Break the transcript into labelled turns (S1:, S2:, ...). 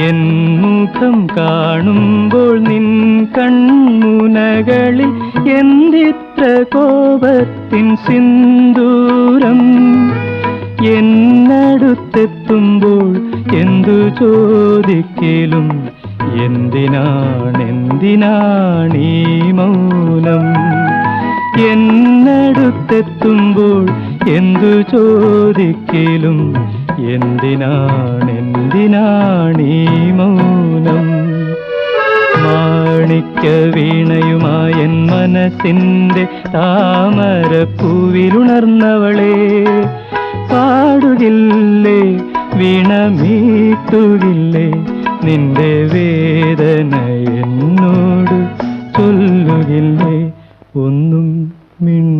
S1: N മുഖം കാണുമ്പോൾ നിൻ കൺമുനകളിൽ എന്തിത്ര കോപത്തിൻ സിന്ദൂരം. എന്നടുത്തെത്തുമ്പോൾ എന്തു ചോദിക്കലും എന്തിനാണീ മൗനം. എന്നടുത്തെത്തുമ്പോൾ എന്തു ചോദിക്കലും എന്തിനാണീ മൗനം. മാണിക്യ വീണയുമായ എൻ മനസ്സിൻ്റെ താമരപ്പൂവിലുണർന്നവളെ, പാടുകില്ലേ വീണമീട്ടുകില്ലേ നിന്റെ വേദന എന്നോട് ചൊല്ലുകില്ലേ ഒന്നും മിണ്ട